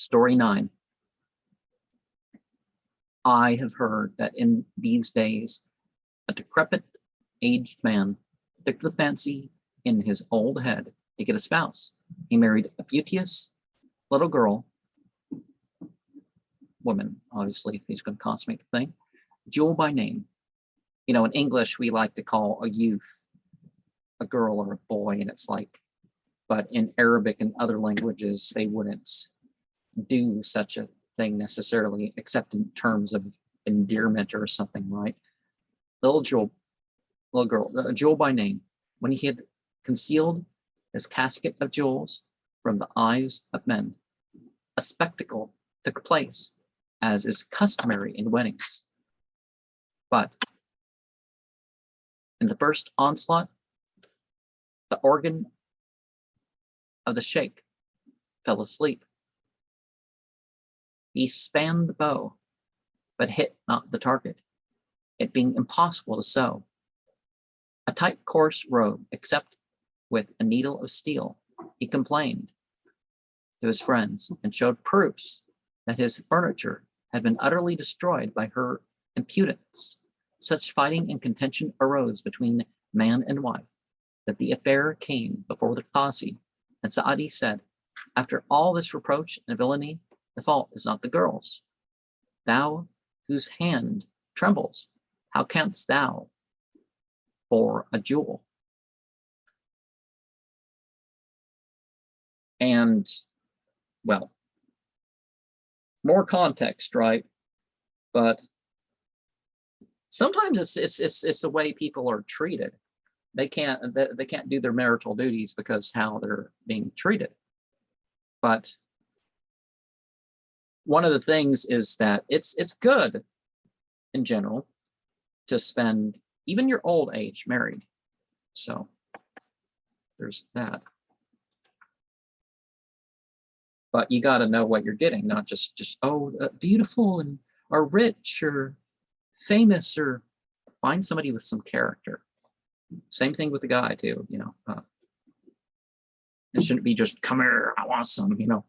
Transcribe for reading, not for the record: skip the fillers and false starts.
Story 9. I have heard that in these days, a decrepit, aged man took the fancy in his old head to get a spouse. He married a beauteous little girl, woman, obviously, if he's going to consummate the thing, Jewel by name. You know, in English, we like to call a youth a girl or a boy, and it's like, but in Arabic and other languages, they wouldn't do such a thing necessarily, except in terms of endearment or something, right? Little girl, Jewel by name. When he had concealed his casket of jewels from the eyes of men, a spectacle took place, as is customary in weddings. But in the first onslaught, the organ of the Sheikh fell asleep. He spanned the bow, but hit not the target, it being impossible to sew. A tight coarse robe, except with a needle of steel, he complained to his friends and showed proofs that his furniture had been utterly destroyed by her impudence. Such fighting and contention arose between man and wife that the affair came before the Qazi, and Saadi said, after all this reproach and villainy, the fault is not the girl's. Thou whose hand trembles, how canst thou for a jewel? And, well, more context, right? But sometimes it's the way people are treated. They can't do their marital duties because how they're being treated. But one of the things is that it's good in general to spend even your old age married. So there's that. But you got to know what you're getting, not just beautiful and or rich or famous, or find somebody with some character. Same thing with the guy too, you know. It shouldn't be just, come here, I want some, you know.